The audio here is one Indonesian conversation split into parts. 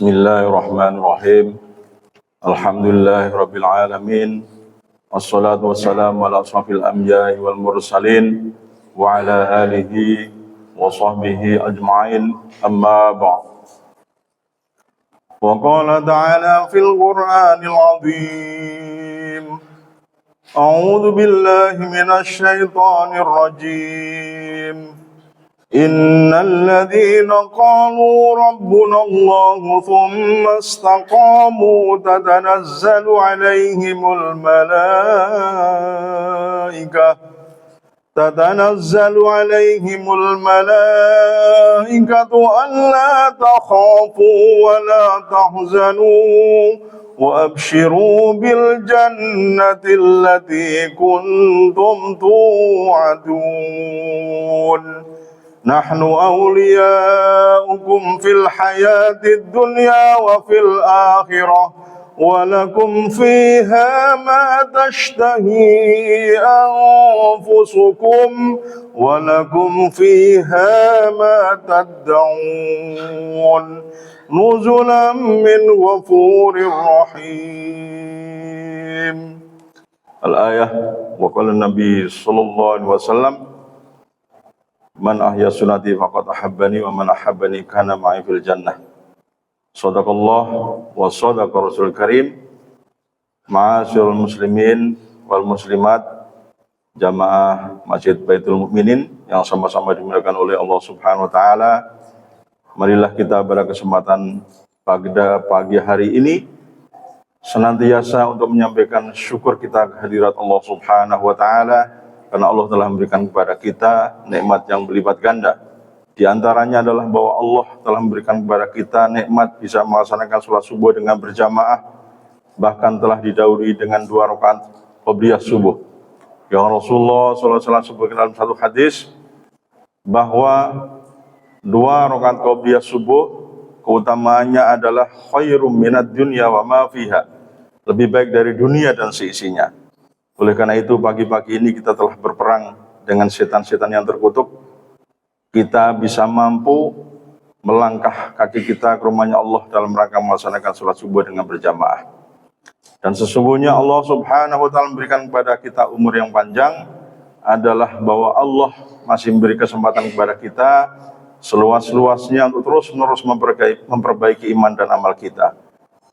Bismillahirrahmanirrahim. Alhamdulillahirabbil alamin. Wassalatu wassalamu ala asrofil anbiya'i wal mursalin wa ala alihi wa sahbihi ajma'in. Amma ba'd. Wa qala ta'ala fil Qur'anil 'azim. A'udzu billahi minasy syaithanir rajim. Innal ladzina qalu rabbuna Allah thumma istaqamu tatanazzalu 'alaihimul malaikatu alla takhafu wa la tahzanu wa abshiru bil jannati allati kuntum tu'adun. Nahnu awliya'ukum fil hayatid dunya wa fil akhirah wa lakum fiha ma tashtahi anfusukum wa lakum fiha ma tad'un nuzulan min ghafurir rahim. Al-ayah wa qala Nabi sallallahu alaihi wasallam, man ahya sunnati faqad ahabbani wa man ahabbani kana ma'i fil jannah. Shadaqallah wa shadaqa Rasul Karim. Ma'asyiral muslimin wal muslimat, jamaah Masjid Baitul Mukminin yang sama-sama dimuliakan oleh Allah Subhanahu wa taala. Marilah kita pada kesempatan pada pagi hari ini senantiasa untuk menyampaikan syukur kita kehadirat Allah Subhanahu wa taala, karena Allah telah memberikan kepada kita nikmat yang berlipat ganda. Di antaranya adalah bahwa Allah telah memberikan kepada kita nikmat bisa melaksanakan sholat subuh dengan berjamaah, bahkan telah didahului dengan 2 rakaat qobliyah subuh. Yang Rasulullah SAW sebutkan dalam satu hadis bahwa 2 rakaat qobliyah subuh keutamaannya adalah khairum minad dunya wa ma fiha, lebih baik dari dunia dan seisinya. Oleh karena itu pagi-pagi ini kita telah berperang dengan setan-setan yang terkutuk. Kita bisa mampu melangkah kaki kita ke rumahnya Allah dalam rangka melaksanakan sholat subuh dengan berjamaah. Dan sesungguhnya Allah Subhanahu wa taala memberikan kepada kita umur yang panjang adalah bahwa Allah masih memberi kesempatan kepada kita seluas-luasnya untuk terus-menerus memperbaiki iman dan amal kita.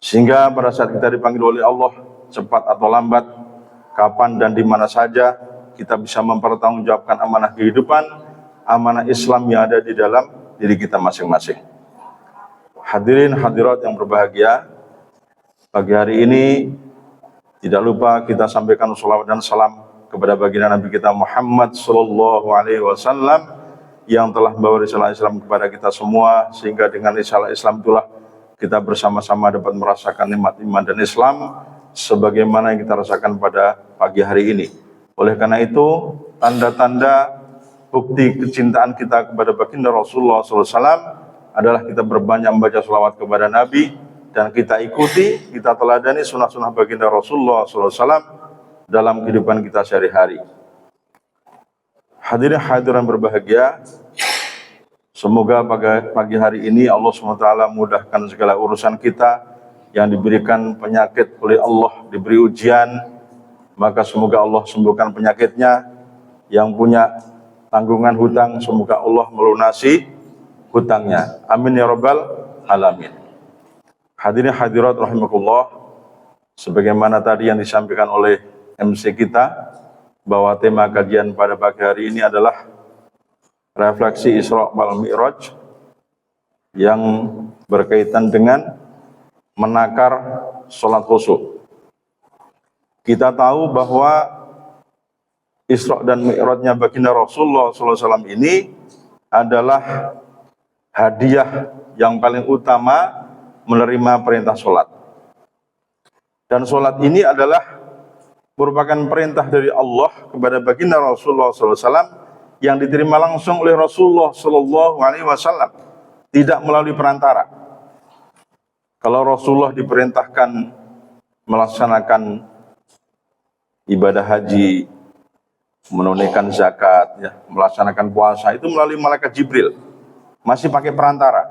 Sehingga pada saat kita dipanggil oleh Allah, cepat atau lambat, kapan dan di mana saja, kita bisa mempertanggungjawabkan amanah kehidupan, amanah Islam yang ada di dalam diri kita masing-masing. Hadirin hadirat yang berbahagia, pagi hari ini tidak lupa kita sampaikan shalawat dan salam kepada baginda Nabi kita Muhammad sallallahu alaihi wasallam yang telah membawa risalah Islam kepada kita semua, sehingga dengan risalah Islam itulah kita bersama-sama dapat merasakan nikmat iman dan Islam sebagaimana yang kita rasakan pada pagi hari ini. Oleh karena itu, tanda-tanda bukti kecintaan kita kepada baginda Rasulullah SAW adalah kita berbanyak membaca sholawat kepada Nabi, dan kita ikuti, kita teladani sunnah-sunnah baginda Rasulullah SAW dalam kehidupan kita sehari-hari. Hadirin hadirin berbahagia, semoga pagi hari ini Allah SWT mudahkan segala urusan kita. Yang diberikan penyakit oleh Allah, diberi ujian, maka semoga Allah sembuhkan penyakitnya. Yang punya tanggungan hutang, semoga Allah melunasi hutangnya. Amin ya rabbal alamin. Hadirin hadirat rahimakumullah, sebagaimana tadi yang disampaikan oleh MC kita, bahwa tema kajian pada pagi hari ini adalah refleksi Isra wal Mi'raj yang berkaitan dengan menakar sholat khusyuk. Kita tahu bahwa Isra dan Mi'rajnya baginda Rasulullah SAW ini adalah hadiah yang paling utama menerima perintah sholat. Dan sholat ini adalah merupakan perintah dari Allah kepada baginda Rasulullah SAW yang diterima langsung oleh Rasulullah SAW, tidak melalui perantara. Kalau Rasulullah diperintahkan melaksanakan ibadah haji, menunaikan zakat, ya, melaksanakan puasa, itu melalui malaikat Jibril, masih pakai perantara.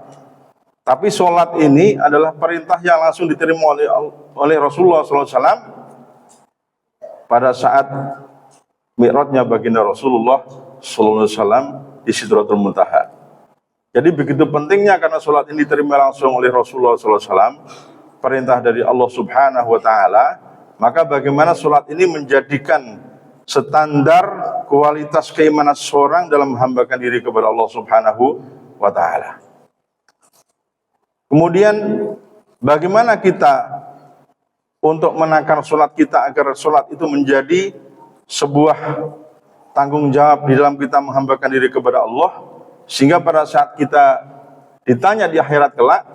Tapi sholat ini adalah perintah yang langsung diterima oleh Rasulullah SAW pada saat Mi'rajnya baginda Rasulullah SAW di Sidratul Muntaha. Jadi begitu pentingnya karena sholat ini diterima langsung oleh Rasulullah SAW, perintah dari Allah Subhanahu Wa Taala, maka bagaimana sholat ini menjadikan standar kualitas keimanan seorang dalam menghambakan diri kepada Allah Subhanahu Wa Taala. Kemudian bagaimana kita untuk menakar sholat kita agar sholat itu menjadi sebuah tanggung jawab di dalam kita menghambakan diri kepada Allah, sehingga pada saat kita ditanya di akhirat kelak,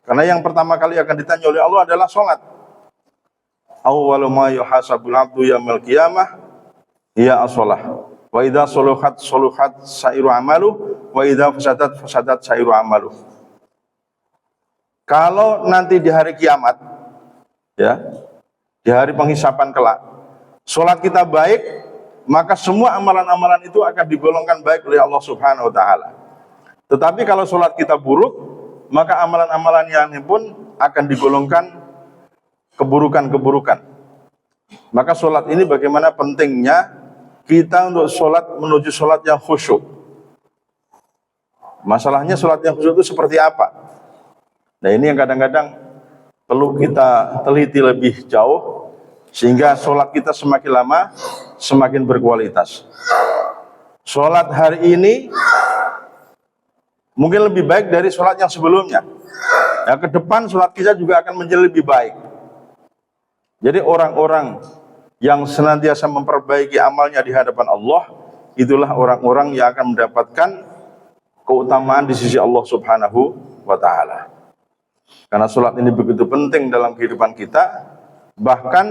karena yang pertama kali akan ditanya oleh Allah adalah sholat. Awwalu ma yuhasabul abdu yaumil qiyamah hiya as-shalah. Wa idza soluhat sairu amalu wa idza fasadat sairu amalu. Kalau nanti di hari kiamat, ya, di hari penghisapan kelak, sholat kita baik, maka semua amalan-amalan itu akan digolongkan baik oleh Allah Subhanahu Wa Taala. Tetapi kalau sholat kita buruk, maka amalan-amalan yang ini pun akan digolongkan keburukan-keburukan. Maka sholat ini bagaimana pentingnya kita untuk sholat menuju sholat yang khusyuk. Masalahnya sholat yang khusyuk itu seperti apa? Nah, ini yang kadang-kadang perlu kita teliti lebih jauh, sehingga sholat kita semakin lama semakin berkualitas. Sholat hari ini mungkin lebih baik dari sholat yang sebelumnya. Ya, ke depan sholat kita juga akan menjadi lebih baik. Jadi orang-orang yang senantiasa memperbaiki amalnya di hadapan Allah, itulah orang-orang yang akan mendapatkan keutamaan di sisi Allah Subhanahu Wa Taala. Karena sholat ini begitu penting dalam kehidupan kita. Bahkan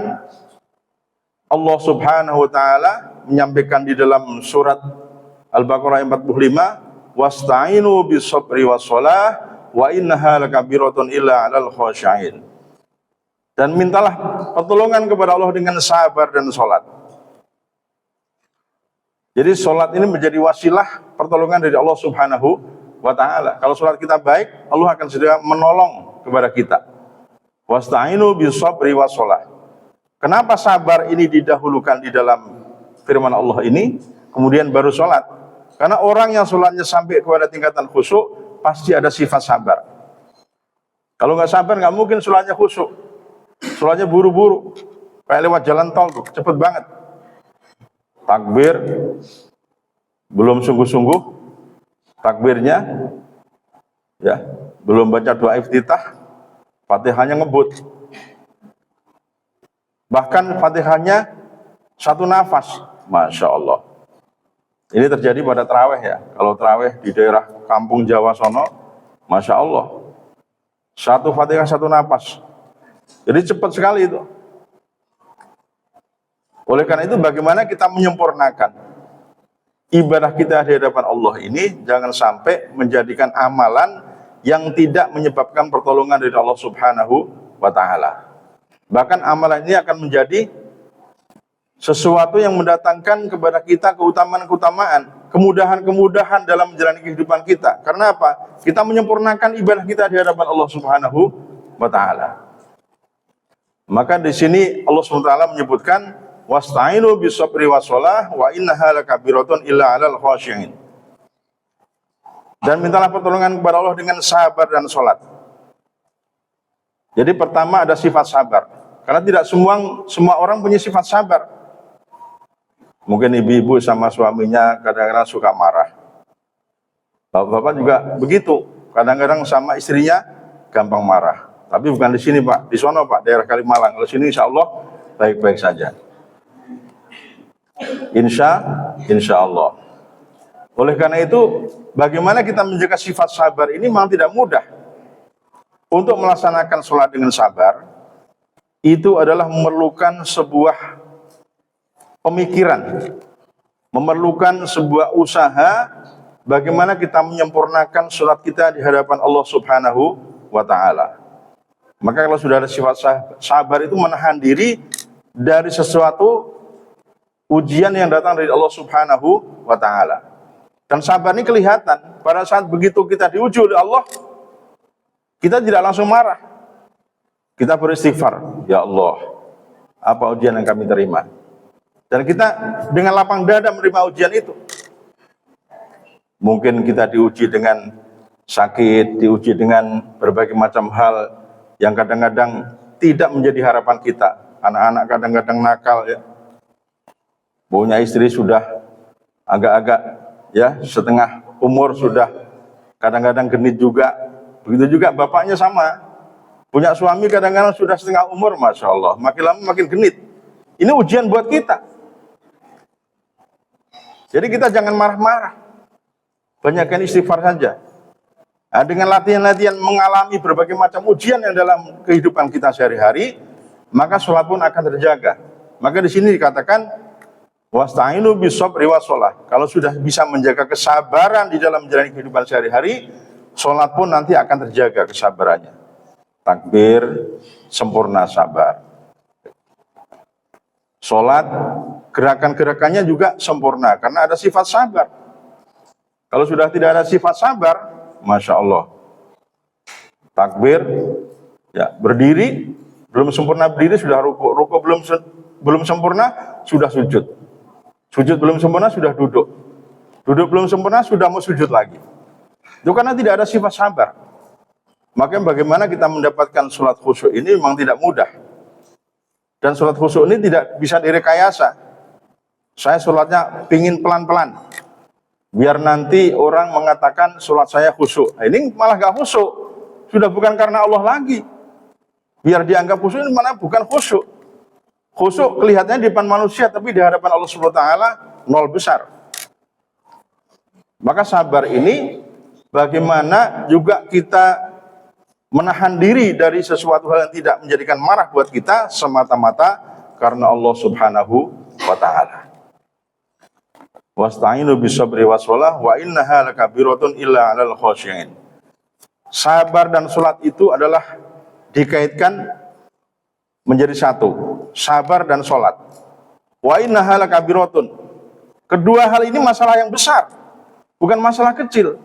Allah Subhanahu Wa Taala menyampaikan di dalam surat Al-Baqarah 45, wasta'inu bis-sabri was-shalah wa innaha lakabiratun illa 'alal khashi'in. Dan mintalah pertolongan kepada Allah dengan sabar dan sholat. Jadi sholat ini menjadi wasilah pertolongan dari Allah Subhanahu Wa Taala. Kalau sholat kita baik, Allah akan segera menolong kepada kita. Wasta'inu bis-sabri was-shalah. Kenapa sabar ini didahulukan di dalam firman Allah ini, kemudian baru sholat? Karena orang yang sholatnya sampai kepada tingkatan khusyuk, pasti ada sifat sabar. Kalau nggak sabar, nggak mungkin sholatnya khusyuk. Sholatnya buru-buru, kayak lewat jalan tol tuh, cepet banget. Takbir, belum sungguh-sungguh, takbirnya, ya, belum baca doa iftitah, Fatihahnya ngebut. Bahkan Fatihahnya satu nafas. Masya Allah. Ini terjadi pada tarawih ya. Kalau tarawih di daerah kampung Jawa sono, Masya Allah, satu Fatihah satu nafas. Jadi cepat sekali itu. Oleh karena itu bagaimana kita menyempurnakan ibadah kita di hadapan Allah ini, jangan sampai menjadikan amalan yang tidak menyebabkan pertolongan dari Allah Subhanahu Wa Taala. Bahkan amalan ini akan menjadi sesuatu yang mendatangkan kepada kita keutamaan-keutamaan, kemudahan-kemudahan dalam menjalani kehidupan kita. Karena apa? Kita menyempurnakan ibadah kita di hadapan Allah Subhanahu Wa Taala. Maka di sini Allah Subhanahu Wa Taala menyebutkan wasta'inu bis-sabri was-shalah wa innaha lakabiratun illa 'alal khashi'in. Dan mintalah pertolongan kepada Allah dengan sabar dan sholat. Jadi pertama ada sifat sabar. Karena tidak semua orang punya sifat sabar. Mungkin ibu-ibu sama suaminya kadang-kadang suka marah. Bapak-bapak juga begitu. Kadang-kadang sama istrinya gampang marah. Tapi bukan di sini Pak, di sono Pak, daerah Kalimalang. Kalau sini insya Allah baik-baik saja. Insya Allah. Oleh karena itu, bagaimana kita menjaga sifat sabar ini memang tidak mudah. Untuk melaksanakan sholat dengan sabar, itu adalah memerlukan sebuah pemikiran, memerlukan sebuah usaha, bagaimana kita menyempurnakan sholat kita di hadapan Allah Subhanahu Wa Taala. Maka kalau sudah ada sifat sabar itu menahan diri dari sesuatu ujian yang datang dari Allah Subhanahu Wa Taala. Dan sabar ini kelihatan pada saat begitu kita diuji oleh Allah, Kita tidak langsung marah. Kita beristighfar, ya Allah, apa ujian yang kami terima? Dan kita dengan lapang dada menerima ujian itu. Mungkin kita diuji dengan sakit, diuji dengan berbagai macam hal yang kadang-kadang tidak menjadi harapan kita. Anak-anak kadang-kadang nakal ya. Punya istri sudah agak-agak ya setengah umur, sudah kadang-kadang genit juga. Begitu juga bapaknya sama. Punya suami kadang-kadang sudah setengah umur, Masya Allah. Makin lama makin genit. Ini ujian buat kita. Jadi kita jangan marah-marah. Banyakkan istighfar saja. Nah, dengan latihan-latihan mengalami berbagai macam ujian yang dalam kehidupan kita sehari-hari, maka sholat pun akan terjaga. Maka di sini dikatakan, wasta'inu bisabri wassalah. Kalau sudah bisa menjaga kesabaran di dalam menjalani kehidupan sehari-hari, sholat pun nanti akan terjaga kesabarannya. Takbir, sempurna sabar. Sholat, gerakan-gerakannya juga sempurna, karena ada sifat sabar. Kalau sudah tidak ada sifat sabar, Masya Allah, takbir, ya berdiri, belum sempurna berdiri, sudah ruku, ruku belum sempurna, sudah sujud. Sujud belum sempurna, sudah duduk. Duduk belum sempurna, sudah mau sujud lagi. Itu karena tidak ada sifat sabar. Makanya bagaimana kita mendapatkan sholat khusyuk ini memang tidak mudah. Dan sholat khusyuk ini tidak bisa direkayasa. Saya sholatnya pingin pelan-pelan, biar nanti orang mengatakan sholat saya khusyuk. Nah, ini malah gak khusyuk. Sudah bukan karena Allah lagi. Biar dianggap khusyuk, ini mana bukan khusyuk. Khusyuk kelihatannya di depan manusia, tapi di hadapan Allah SWT nol besar. Maka sabar ini bagaimana juga kita menahan diri dari sesuatu hal yang tidak menjadikan marah buat kita semata-mata karena Allah Subhanahu wa ta'ala. Wasta'inu bisabri wassalah wa innaha lakabiratun illa 'alal khashiyin. Sabar dan salat itu adalah dikaitkan menjadi satu. Sabar dan salat. Wa innaha lakabiratun. Kedua hal ini masalah yang besar, bukan masalah kecil.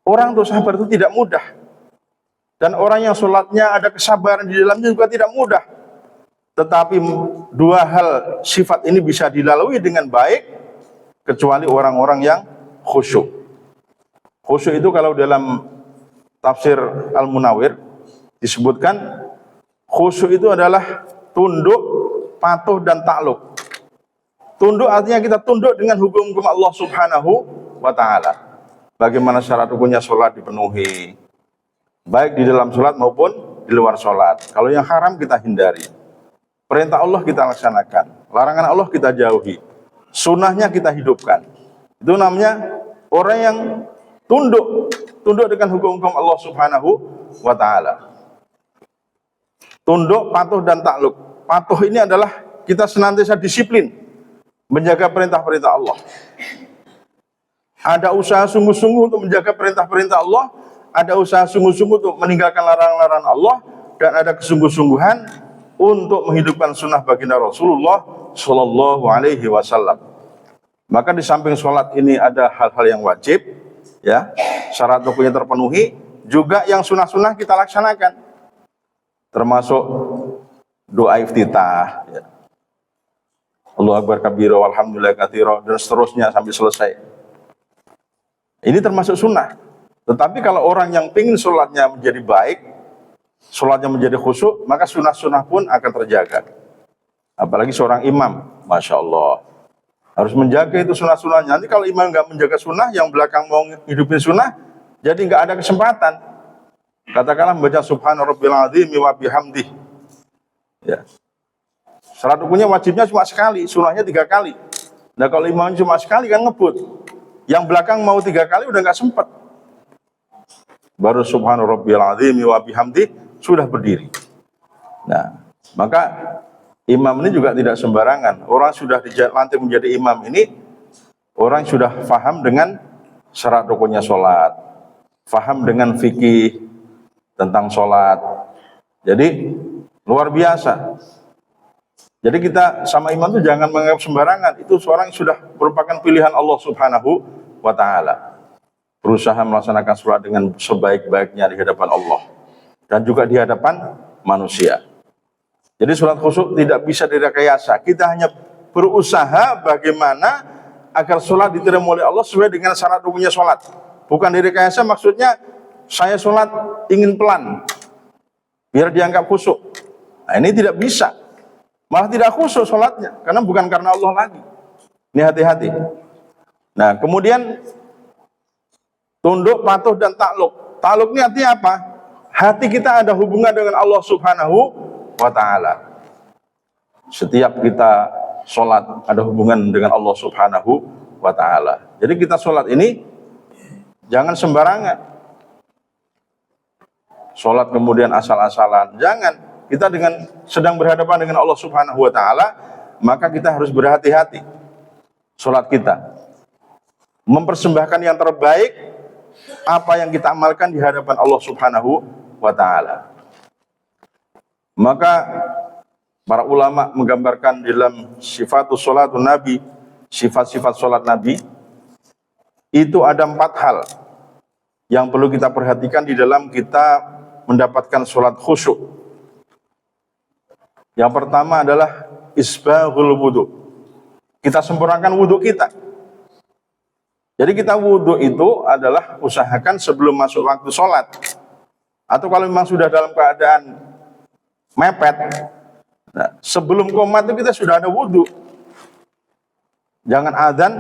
Orang untuk sabar itu tidak mudah. Dan orang yang sholatnya ada kesabaran di dalamnya juga tidak mudah. Tetapi dua hal sifat ini bisa dilalui dengan baik, kecuali orang-orang yang khusyuk. Khusyuk itu kalau dalam tafsir Al-Munawwir disebutkan, khusyuk itu adalah tunduk, patuh, dan takluk. Tunduk artinya kita tunduk dengan hukum-hukum Allah Subhanahu wa ta'ala. Bagaimana syarat rukunnya sholat dipenuhi, baik di dalam sholat maupun di luar sholat. Kalau yang haram kita hindari. Perintah Allah kita laksanakan. Larangan Allah kita jauhi. Sunnahnya kita hidupkan. Itu namanya orang yang tunduk dengan hukum-hukum Allah Subhanahu wa ta'ala. Tunduk, patuh, dan takluk. Patuh ini adalah kita senantiasa disiplin menjaga perintah-perintah Allah. Ada usaha sungguh-sungguh untuk menjaga perintah-perintah Allah, ada usaha sungguh-sungguh untuk meninggalkan larangan-larangan Allah, dan ada kesungguh-sungguhan untuk menghidupkan sunnah baginda Rasulullah Shallallahu Alaihi Wasallam. Maka di samping sholat ini ada hal-hal yang wajib, ya, syarat rukunnya terpenuhi, juga yang sunnah-sunnah kita laksanakan, termasuk doa iftitah, ya. Allahu Akbar kabira walhamdulillah katsira, dan seterusnya sampai selesai. Ini termasuk sunnah. Tetapi kalau orang yang ingin sholatnya menjadi baik, sholatnya menjadi khusyuk, maka sunnah-sunnah pun akan terjaga. Apalagi seorang imam, Masya Allah, harus menjaga itu sunnah-sunnahnya. Nanti kalau imam nggak menjaga sunnah, yang belakang mau hidupin sunnah, jadi nggak ada kesempatan. Katakanlah membaca Subhana Rabbil Azim wa bihamdih. Ya. Syarat rukunnya wajibnya cuma sekali, sunnahnya 3 kali. Nah kalau imamnya cuma sekali kan ngebut. Yang belakang mau 3 kali udah nggak sempat. Baru Subhana Rabbil Azim wa bihamdih sudah berdiri. Nah, maka imam ini juga tidak sembarangan. Orang sudah dilantik menjadi imam ini, orang sudah faham dengan syarat rukunnya sholat, faham dengan fikih tentang sholat. Jadi luar biasa. Jadi kita sama imam itu jangan menganggap sembarangan. Itu seorang yang sudah merupakan pilihan Allah Subhanahu wa ta'ala. Berusaha melaksanakan sholat dengan sebaik-baiknya di hadapan Allah. dan juga di hadapan manusia. Jadi sholat khusyuk tidak bisa direkayasa. Kita hanya berusaha bagaimana agar sholat diterima oleh Allah sesuai dengan syarat rukunnya sholat. Bukan direkayasa maksudnya saya sholat ingin pelan biar dianggap khusyuk. Nah, ini tidak bisa. Malah tidak khusyuk sholatnya karena bukan karena Allah lagi. Ini hati-hati. Nah, kemudian tunduk, patuh, dan takluk. Takluk ini artinya apa? Hati kita ada hubungan dengan Allah Subhanahu wa Ta'ala. Setiap kita sholat ada hubungan dengan Allah Subhanahu wa Ta'ala. Jadi kita sholat ini jangan sembarangan. Sholat kemudian asal-asalan. Jangan. Kita sedang berhadapan dengan Allah Subhanahu wa Ta'ala, maka kita harus berhati-hati. Sholat kita mempersembahkan yang terbaik apa yang kita amalkan di hadapan Allah Subhanahu wa Ta'ala. Maka para ulama menggambarkan dalam sifatus sholatun Nabi, sifat-sifat sholat Nabi itu ada 4 hal yang perlu kita perhatikan di dalam kita mendapatkan sholat khusyuk. Yang pertama adalah isbaghul wudu. Kita sempurnakan wudu kita. Jadi kita wudu itu adalah usahakan sebelum masuk waktu sholat. Atau kalau memang sudah dalam keadaan mepet, nah, sebelum qomat itu kita sudah ada wudu. Jangan adzan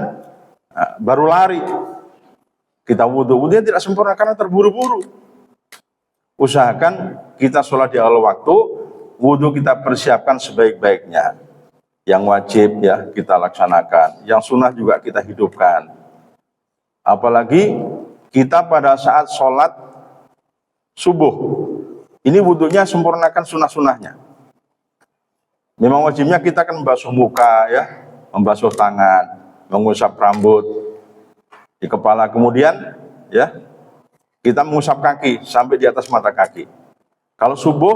baru lari. Kita wudu. Wudunya tidak sempurna karena terburu-buru. Usahakan kita sholat di awal waktu, wudu kita persiapkan sebaik-baiknya. Yang wajib ya kita laksanakan, yang sunnah juga kita hidupkan. Apalagi kita pada saat sholat subuh, ini wudunya sempurnakan sunnah-sunnahnya. Memang wajibnya kita akan membasuh muka ya, membasuh tangan, mengusap rambut di kepala, kemudian ya kita mengusap kaki sampai di atas mata kaki. Kalau subuh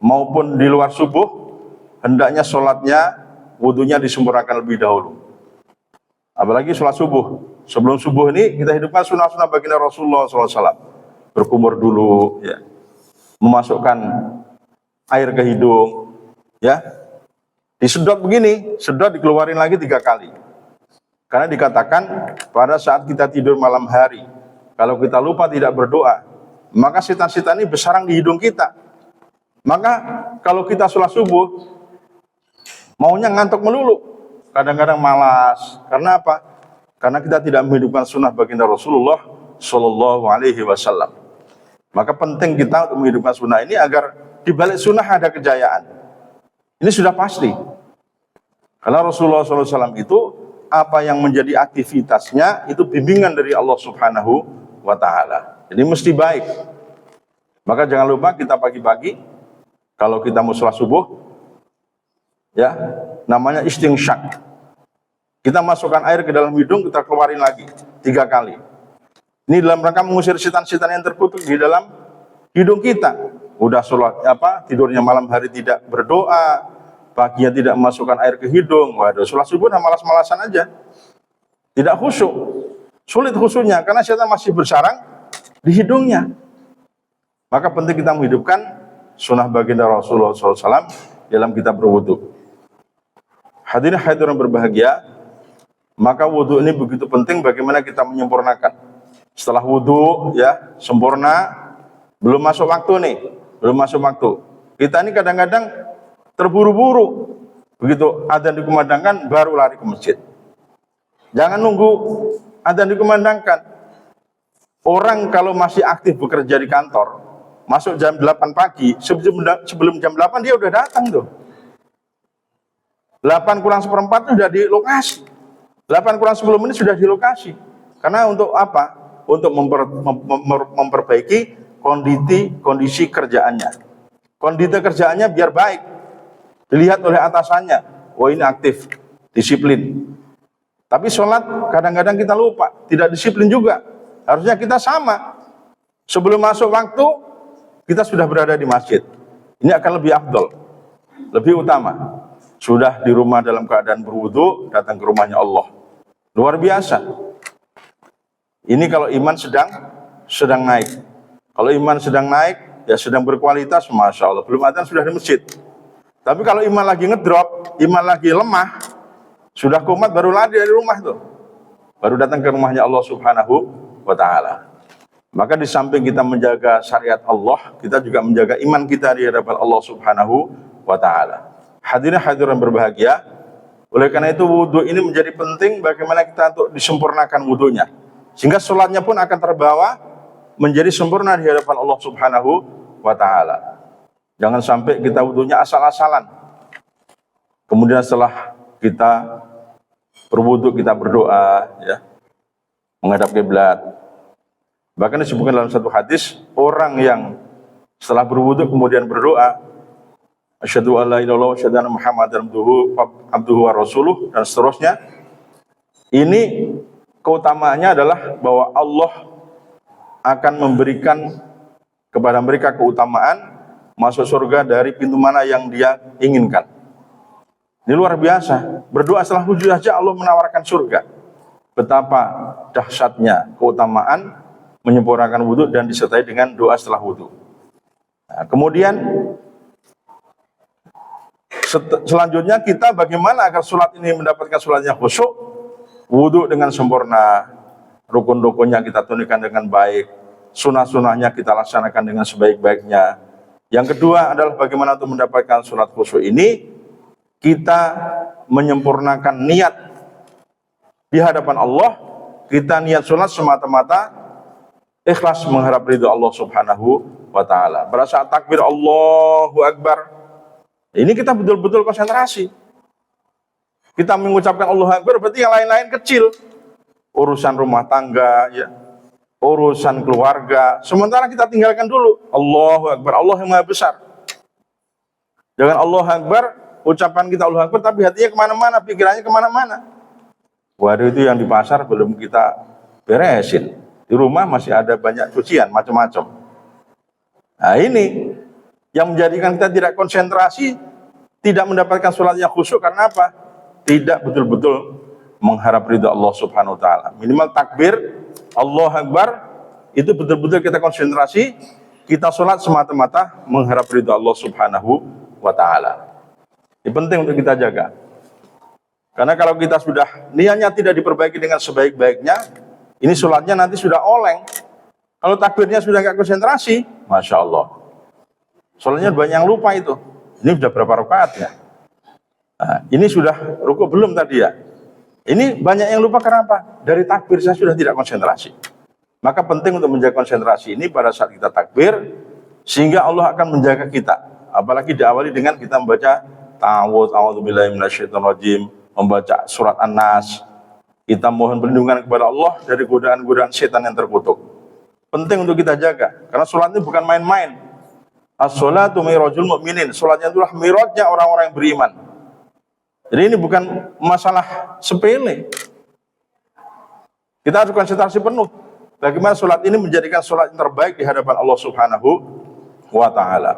maupun di luar subuh, hendaknya sholatnya, wudunya disempurnakan lebih dahulu. Apalagi sholat subuh. Sebelum subuh ini kita hidupkan sunnah-sunnah baginda Rasulullah SAW. Berkumur dulu, ya, memasukkan air ke hidung, ya, disedot begini, sedot dikeluarin lagi 3 kali. Karena dikatakan pada saat kita tidur malam hari, kalau kita lupa tidak berdoa, maka setan-setan ini bersarang di hidung kita. Maka kalau kita sholat subuh, maunya ngantuk melulu, kadang-kadang malas. Karena apa? Karena kita tidak menghidupkan sunnah baginda Rasulullah Shallallahu Alaihi Wasallam. Maka penting kita untuk menghidupkan sunnah ini agar di balik sunnah ada kejayaan. Ini sudah pasti. Karena Rasulullah SAW itu apa yang menjadi aktivitasnya itu bimbingan dari Allah Subhanahu wa Ta'ala. Jadi mesti baik. Maka jangan lupa kita pagi-pagi kalau kita mau sholat subuh, ya, namanya istinsyak. Kita masukkan air ke dalam hidung, kita keluarin lagi 3 kali. Ini dalam rangka mengusir setan-setan yang terkutuk di dalam hidung kita. Udah sholat tidurnya malam hari tidak berdoa, paginya tidak memasukkan air ke hidung. Waduh, sholat subuh nah malas-malasan aja. Tidak khusyuk. Sulit khusyuknya karena setan masih bersarang di hidungnya. Maka penting kita menghidupkan sunnah baginda Rasulullah SAW dalam kita berwudu. Hadirin hadirin berbahagia, maka wudu ini begitu penting bagaimana kita menyempurnakan. Setelah wudu ya sempurna, belum masuk waktu nih, belum masuk waktu. Kita ini kadang-kadang terburu-buru, begitu adzan dikumandangkan baru lari ke masjid. Jangan nunggu adzan dikumandangkan. Orang kalau masih aktif bekerja di kantor, masuk jam 8 pagi, sebelum jam 8 dia udah datang tuh. 8 kurang 1/4 sudah di lokasi. 8 kurang 10 menit sudah di lokasi. Karena untuk apa? Untuk memperbaiki kondisi kerjaannya. Kondisi kerjaannya biar baik. Dilihat oleh atasannya. Oh ini aktif, disiplin. Tapi sholat kadang-kadang kita lupa. Tidak disiplin juga. Harusnya kita sama. Sebelum masuk waktu, kita sudah berada di masjid. Ini akan lebih afdol, lebih utama. Sudah di rumah dalam keadaan berwudu, datang ke rumahnya Allah. Luar biasa. Ini kalau iman sedang naik. Kalau iman sedang naik, ya sedang berkualitas, masya Allah, belum adzan sudah di masjid. Tapi kalau iman lagi ngedrop, iman lagi lemah, sudah kumat baru lari dari rumah tuh, baru datang ke rumahnya Allah Subhanahu wa Ta'ala. Maka di samping kita menjaga syariat Allah, kita juga menjaga iman kita di hadapan Allah Subhanahu wa Ta'ala. Hadirin hadirin berbahagia, oleh karena itu wudhu ini menjadi penting bagaimana kita untuk disempurnakan wudhunya, sehingga sholatnya pun akan terbawa menjadi sempurna di hadapan Allah Subhanahu wa Ta'ala. Jangan sampai kita wudhunya asal-asalan, kemudian setelah kita berwudhu kita berdoa, ya, menghadap kiblat. Bahkan disebutkan dalam satu hadis, orang yang setelah berwudhu kemudian berdoa, asyhadu alla ilaha illallah wa asyhadu anna muhammadar abduhu wa rasuluh, dan seterusnya. Ini keutamaannya adalah bahwa Allah akan memberikan kepada mereka keutamaan masuk surga dari pintu mana yang dia inginkan. Ini luar biasa. Berdoa setelah wudhu saja Allah menawarkan surga. Betapa dahsyatnya keutamaan menyempurnakan wudhu dan disertai dengan doa setelah wudhu. Nah, kemudian selanjutnya kita bagaimana agar sholat ini mendapatkan sholatnya khusyuk. Wudhu dengan sempurna, rukun-rukunnya kita tunaikan dengan baik, sunnah-sunnahnya kita laksanakan dengan sebaik-baiknya. Yang kedua adalah bagaimana untuk mendapatkan sholat khusyuk ini, kita menyempurnakan niat di hadapan Allah. Kita niat sholat semata-mata ikhlas mengharap ridho Allah Subhanahu wa Ta'ala. Pada saat takbir Allahu Akbar, ini kita betul-betul konsentrasi. Kita mengucapkan Allahu Akbar, berarti yang lain-lain kecil. Urusan rumah tangga, ya, urusan keluarga, sementara kita tinggalkan dulu. Allahu Akbar, Allah yang Maha Besar. Jangan Allahu Akbar, ucapan kita Allahu Akbar, tapi hatinya kemana-mana, pikirannya kemana-mana. Waduh, itu yang di pasar belum kita beresin. Di rumah masih ada banyak cucian, macam-macam. Nah ini yang menjadikan kita tidak konsentrasi, tidak mendapatkan sholat yang khusyuk. Karena apa? Tidak betul-betul mengharap ridha Allah Subhanahu wa Ta'ala. Minimal takbir Allahu Akbar itu betul-betul kita konsentrasi, kita sholat semata-mata mengharap ridha Allah Subhanahu wa Ta'ala. Ini penting untuk kita jaga. Karena kalau kita sudah niatnya tidak diperbaiki dengan sebaik-baiknya, ini sholatnya nanti sudah oleng. Kalau takbirnya sudah nggak konsentrasi, masya Allah, sholatnya banyak yang lupa itu. Ini sudah berapa rakaat ya? Nah, ini sudah rukuk belum tadi ya? Ini banyak yang lupa karena apa? Dari takbir saya sudah tidak konsentrasi. Maka penting untuk menjaga konsentrasi ini pada saat kita takbir, sehingga Allah akan menjaga kita. Apalagi diawali dengan kita membaca ta'awudz, a'udzubillahi minasyaitonirrajim, membaca surat An-Nas. Kita mohon perlindungan kepada Allah dari godaan-godaan setan yang terkutuk. Penting untuk kita jaga, karena sholat ini bukan main-main. As-sholatu mirajul mu'minin, sholatnya itulah mirajnya orang-orang yang beriman. Jadi ini bukan masalah sepele. Kita harus konsentrasi penuh. Bagaimana sholat ini menjadikan sholat yang terbaik di hadapan Allah Subhanahu wa Ta'ala.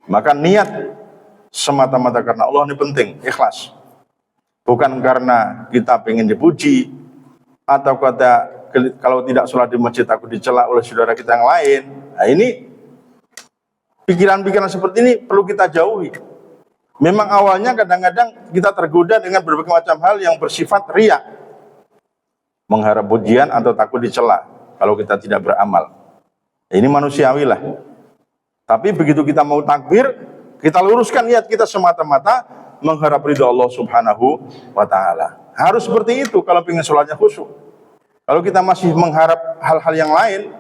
Maka niat semata-mata karena Allah ini penting, ikhlas. Bukan karena kita pengen dipuji, atau kata kalau tidak sholat di masjid aku dicela oleh saudara kita yang lain. Nah ini pikiran-pikiran seperti ini perlu kita jauhi. Memang awalnya kadang-kadang kita tergoda dengan berbagai macam hal yang bersifat riya, mengharap pujian atau takut dicela kalau kita tidak beramal. Ini manusiawi lah. Tapi begitu kita mau takbir, kita luruskan niat kita semata-mata mengharap ridho Allah Subhanahu wa Ta'ala. Harus seperti itu kalau ingin sholatnya khusyuk. Kalau kita masih mengharap hal-hal yang lain,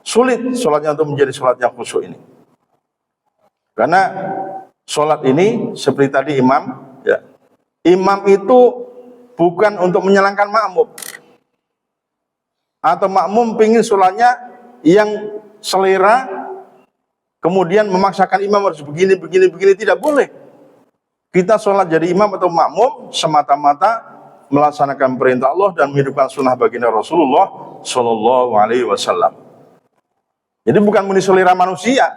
sulit sholatnya untuk menjadi sholat yang khusyuk ini. Karena sholat ini seperti tadi imam, ya, imam itu bukan untuk menyenangkan makmum, atau makmum pingin sholatnya yang selera, kemudian memaksakan imam harus begini, tidak boleh. Kita sholat jadi imam atau makmum semata-mata melaksanakan perintah Allah dan menghidupkan sunnah baginda Rasulullah Shallallahu Alaihi Wasallam. Jadi bukan meni selera manusia.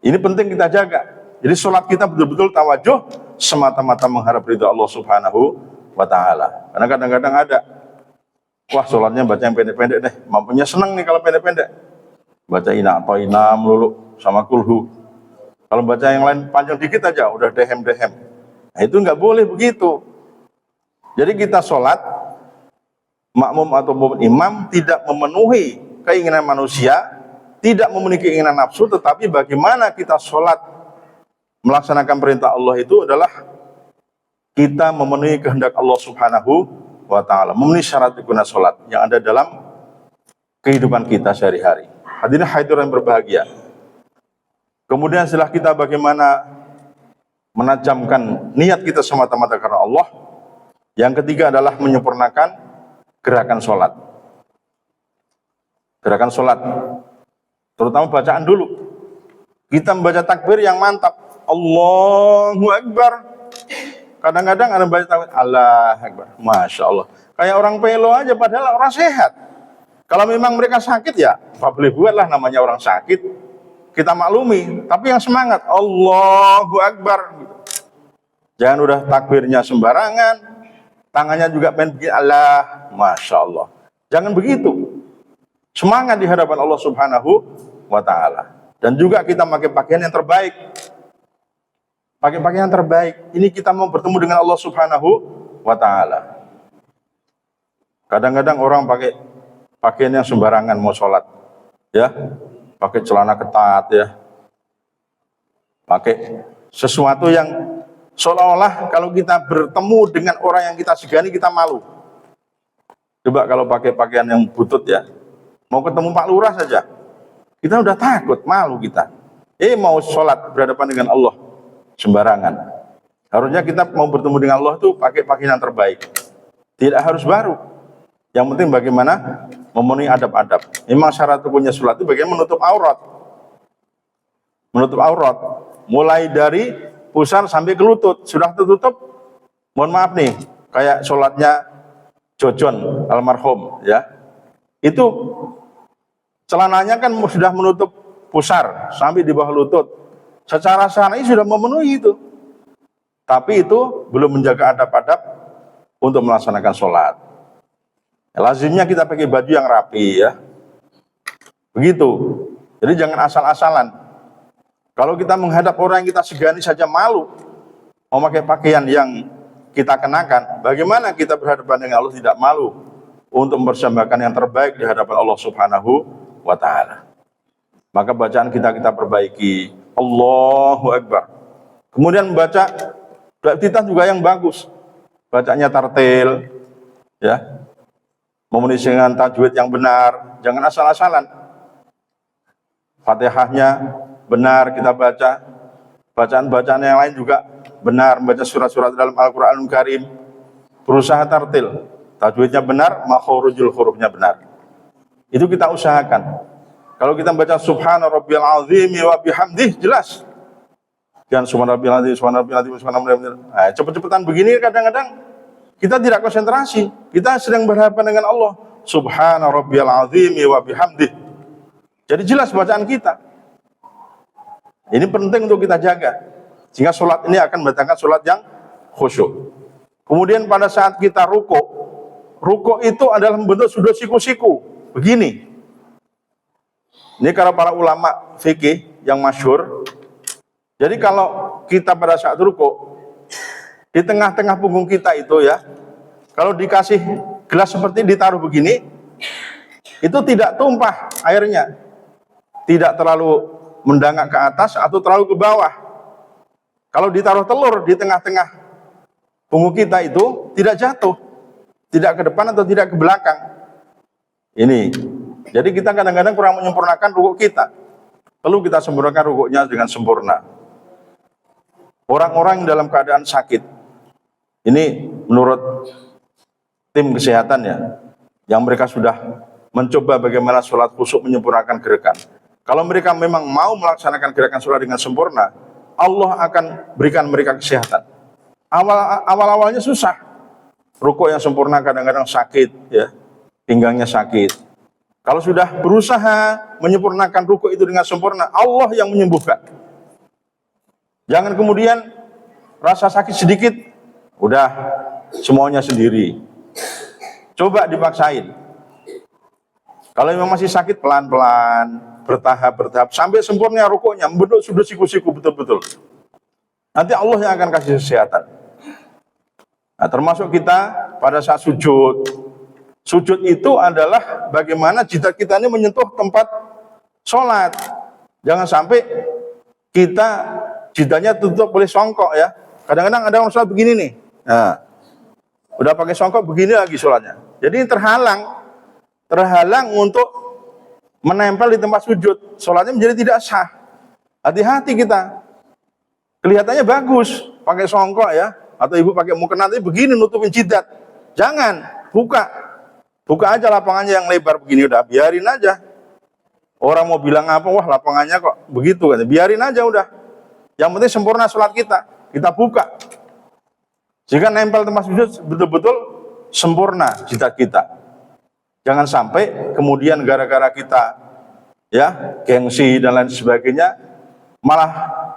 Ini penting kita jaga. Jadi sholat kita betul-betul tawajuh semata-mata mengharap ridha Allah Subhanahu wa Ta'ala. Karena kadang-kadang ada, wah sholatnya baca yang pendek-pendek deh, mampunya senang nih kalau pendek-pendek. Baca ina atau ina melulu sama kulhu. Kalau baca yang lain panjang dikit aja udah dehem-dehem. Nah, itu nggak boleh begitu. Jadi kita sholat, makmum atau imam tidak memenuhi keinginan manusia, tidak memenuhi keinginan nafsu, tetapi bagaimana kita sholat melaksanakan perintah Allah itu adalah kita memenuhi kehendak Allah Subhanahu wa ta'ala, memenuhi syarat guna sholat yang ada dalam kehidupan kita sehari-hari. Hadirin hadirin yang berbahagia. Kemudian setelah kita bagaimana menajamkan niat kita semata-mata karena Allah, yang ketiga adalah menyempurnakan gerakan sholat. Gerakan sholat, terutama bacaan dulu. Kita membaca takbir yang mantap, Allahu Akbar. Kadang-kadang ada baca takbir, Allah Akbar, Masya Allah. Kayak orang pelo aja, padahal orang sehat. Kalau memang mereka sakit ya, apa boleh buatlah, namanya orang sakit. Kita maklumi, tapi yang semangat, Allahu Akbar. Jangan udah takbirnya sembarangan, tangannya juga pengen bikin Allah, Masya Allah. Jangan begitu. Semangat di hadapan Allah Subhanahu wa ta'ala. Dan juga kita pakai pakaian yang terbaik. Pakai pakaian yang terbaik. Ini kita mau bertemu dengan Allah Subhanahu wa ta'ala. Kadang-kadang orang pakai pakaian yang sembarangan mau sholat. Ya, pakai celana ketat ya. Pakai sesuatu yang seolah-olah kalau kita bertemu dengan orang yang kita segani, kita malu. Coba kalau pakai pakaian yang butut ya, mau ketemu Pak Lurah saja, kita udah takut, malu kita. Mau sholat berhadapan dengan Allah sembarangan. Harusnya kita mau bertemu dengan Allah tuh pakai pakaian yang terbaik. Tidak harus baru. Yang penting bagaimana memenuhi adab-adab. Memang syarat rukunnya sholat itu bagaimana menutup aurat. Menutup aurat. Mulai dari pusar sampai ke lutut. Sudah tertutup, mohon maaf nih, kayak sholatnya Jojon almarhum ya. Itu celananya kan sudah menutup pusar sampai di bawah lutut. Secara syar'i sudah memenuhi itu. Tapi itu belum menjaga adab-adab untuk melaksanakan sholat. Lazimnya kita pakai baju yang rapi ya. Begitu. Jadi jangan asal-asalan. Kalau kita menghadap orang yang kita segani saja malu, mau pakai pakaian yang kita kenakan, bagaimana kita berhadapan dengan Allah tidak malu untuk mempersembahkan yang terbaik di hadapan Allah Subhanahu wa ta'ala. Maka bacaan kita perbaiki. Allahu Akbar. Kemudian membaca kita juga yang bagus. Bacanya tartil ya. Memenuhi dengan tajwid yang benar, jangan asal-asalan. Fatihahnya benar kita baca, bacaan-bacaan yang lain juga benar, membaca surat-surat dalam Al-Quranul Karim, berusaha tartil, tajwidnya benar, makhrajul hurufnya benar. Itu kita usahakan. Kalau kita baca Subhana Rabbiyal Azim wa bihamdih, jelas. Jangan Subhana Rabbiyal Azim, Subhana Rabbiyal Azim, Subhana Rabbiyal Azim. Nah, cepet-cepetan begini kadang-kadang kita tidak konsentrasi. Kita sedang berhadapan dengan Allah. Subhana Rabbiyal Azim wa bihamdih. Jadi jelas bacaan kita. Ini penting untuk kita jaga. Sehingga sholat ini akan mendatangkan sholat yang khusyuk. Kemudian pada saat kita ruko itu adalah membentuk sudah siku-siku. Begini. Ini kalau para ulama fikih yang masyhur. Jadi kalau kita pada saat ruko, di tengah-tengah punggung kita itu ya, kalau dikasih gelas seperti ditaruh begini, itu tidak tumpah airnya. Tidak terlalu mendangak ke atas atau terlalu ke bawah. Kalau ditaruh telur di tengah-tengah punggung kita itu tidak jatuh. Tidak ke depan atau tidak ke belakang. Ini. Jadi kita kadang-kadang kurang menyempurnakan rukuk kita. Perlu kita sempurnakan rukuknya dengan sempurna. Orang-orang yang dalam keadaan sakit, ini menurut tim kesehatan ya, yang mereka sudah mencoba bagaimana sholat khusyuk menyempurnakan gerakan. Kalau mereka memang mau melaksanakan gerakan sholat dengan sempurna, Allah akan berikan mereka kesehatan. Awal-awalnya susah. Rukuk yang sempurna kadang-kadang sakit ya, pinggangnya sakit. Kalau sudah berusaha menyempurnakan rukuk itu dengan sempurna, Allah yang menyembuhkan. Jangan kemudian rasa sakit sedikit, udah semuanya sendiri. Coba dipaksain. Kalau memang masih sakit, pelan-pelan bertahap sampai sempurna rukuknya, membentuk sudut siku-siku betul-betul. Nanti Allah yang akan kasih kesehatan. Nah, termasuk kita pada saat sujud. Sujud itu adalah bagaimana jidat kita ini menyentuh tempat sholat. Jangan sampai kita jidatnya tutup oleh songkok ya. Kadang-kadang ada orang sholat begini nih. Nah, udah pakai songkok begini lagi sholatnya. Jadi terhalang untuk menempel di tempat sujud. Sholatnya menjadi tidak sah. Hati-hati kita. Kelihatannya bagus pakai songkok ya, atau ibu pakai mukena nanti begini nutupin jidat. Jangan, buka aja lapangannya yang lebar begini, udah biarin aja. Orang mau bilang apa, wah lapangannya kok begitu kan, biarin aja udah. Yang penting sempurna sholat kita buka. Jika nempel tempat sujud betul-betul sempurna jidat kita. Jangan sampai kemudian gara-gara kita ya gengsi dan lain sebagainya, malah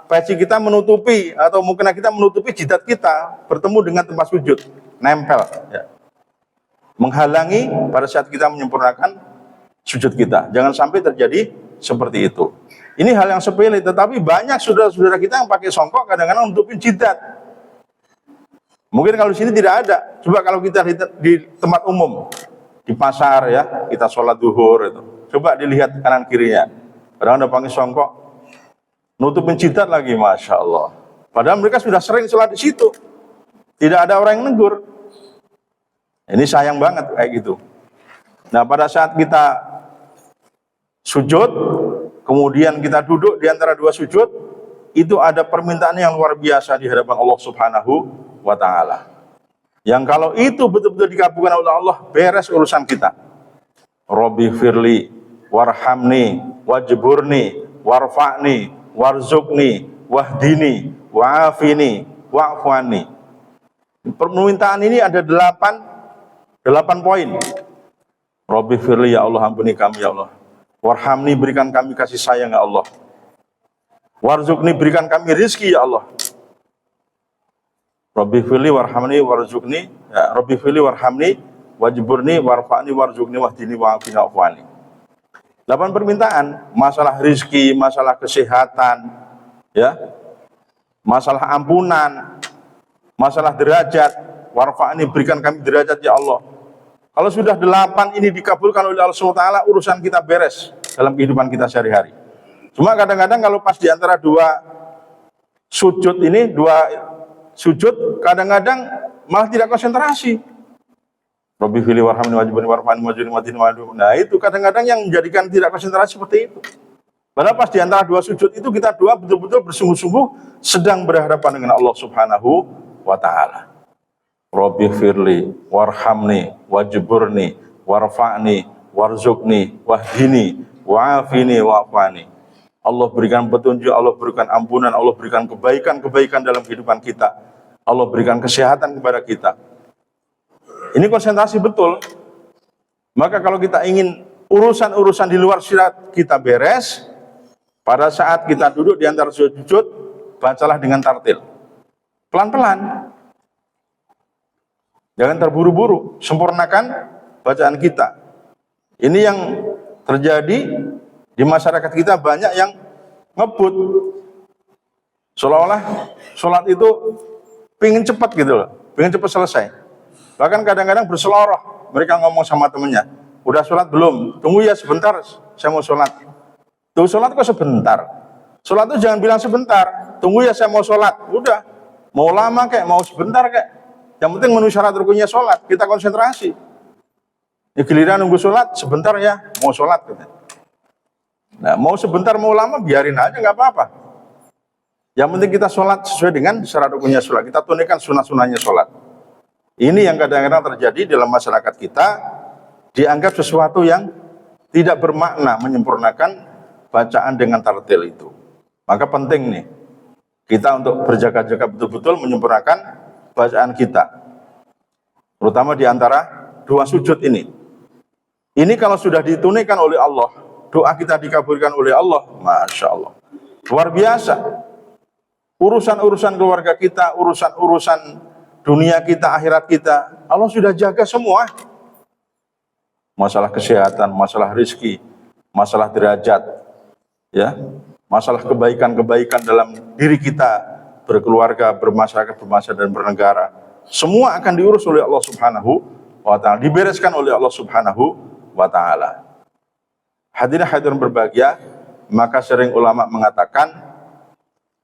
peci kita menutupi atau mukena kita menutupi jidat kita bertemu dengan tempat sujud, nempel ya. Menghalangi pada saat kita menyempurnakan sujud kita. Jangan sampai terjadi seperti itu. Ini hal yang sepele, tetapi banyak saudara-saudara kita yang pakai songkok kadang-kadang nutupin jidat. Mungkin kalau di sini tidak ada. Coba kalau kita di tempat umum, di pasar ya, kita sholat duhur itu. Coba dilihat kanan kirinya. Kadang-kadang ada pakai songkok, nutupin jidat lagi, Masya Allah. Padahal mereka sudah sering sholat di situ. Tidak ada orang yang negur. Ini sayang banget kayak gitu. Nah, pada saat kita sujud, kemudian kita duduk di antara dua sujud, itu ada permintaan yang luar biasa di hadapan Allah Subhanahu wa Ta'ala. Yang kalau itu betul-betul dikabulkan oleh Allah, beres urusan kita. Rabbi firli, warhamni, wajburni, warfa'ni, warzukni, wahdini, wa'afini, wa'afwani. Permintaan ini ada 8 poin. Rabbi firli, ya Allah ampuni kami ya Allah. Warhamni, berikan kami kasih sayang ya Allah. Warzukni, berikan kami rizki ya Allah. Rabbi firli warhamni warzukni, ya, Rabbi firli warhamni wajburni warfa'ni warzukni wahdini wa'afini wa'afwani. 8 permintaan, masalah rizki, masalah kesehatan, ya, masalah ampunan, masalah derajat. Warfa'ni, berikan kami derajat ya Allah. Kalau sudah 8 ini dikabulkan oleh Allah SWT, urusan kita beres dalam kehidupan kita sehari-hari. Cuma kadang-kadang kalau pas di antara dua sujud ini, kadang-kadang malah tidak konsentrasi. Rabbi fili warhamni wajibani warfani wajibani wadini wadu. Nah itu kadang-kadang yang menjadikan tidak konsentrasi seperti itu. Padahal pas di antara dua sujud itu kita betul-betul bersungguh-sungguh sedang berhadapan dengan Allah Subhanahu wa Ta'ala. Rabbi firli warhamni wajburni warfa'ni warzukni wahdini wa'afini wa'afani. Allah berikan petunjuk, Allah berikan ampunan, Allah berikan kebaikan-kebaikan dalam kehidupan kita. Allah berikan kesehatan kepada kita. Ini konsentrasi betul. Maka kalau kita ingin urusan-urusan di luar syirat kita beres, pada saat kita duduk di antara sujud, bacalah dengan tartil. Pelan-pelan. Jangan terburu-buru, sempurnakan bacaan kita. Ini yang terjadi di masyarakat kita, banyak yang ngebut. Seolah-olah sholat itu pengen cepat gitu loh, pengen cepat selesai. Bahkan kadang-kadang berseloroh, mereka ngomong sama temennya, udah sholat belum? Tunggu ya sebentar, saya mau sholat. Tuh sholat kok sebentar? Sholat itu jangan bilang sebentar, tunggu ya saya mau sholat. Udah, mau lama kayak, mau sebentar kayak, yang penting memenuhi syarat rukunnya sholat, kita konsentrasi. Ya, giliran nunggu sholat, sebentar ya, mau sholat. Nah, mau sebentar, mau lama, biarin aja, nggak apa-apa. Yang penting kita sholat sesuai dengan syarat rukunnya sholat, kita tunaikan sunah-sunahnya sholat. Ini yang kadang-kadang terjadi dalam masyarakat kita, dianggap sesuatu yang tidak bermakna menyempurnakan bacaan dengan tartil itu. Maka penting nih, kita untuk berjaga-jaga betul-betul menyempurnakan bacaan kita. Terutama di antara dua sujud ini. Ini kalau sudah ditunaikan oleh Allah, doa kita dikabulkan oleh Allah, Masya Allah. Luar biasa. Urusan-urusan keluarga kita, urusan-urusan dunia kita, akhirat kita, Allah sudah jaga semua. Masalah kesehatan, masalah rizki, masalah derajat, ya, masalah kebaikan-kebaikan dalam diri kita, berkeluarga, bermasyarakat, berbangsa dan bernegara, semua akan diurus oleh Allah Subhanahu wa ta'ala, dibereskan oleh Allah Subhanahu wa ta'ala. Hadirin berbahagia, maka sering ulama mengatakan,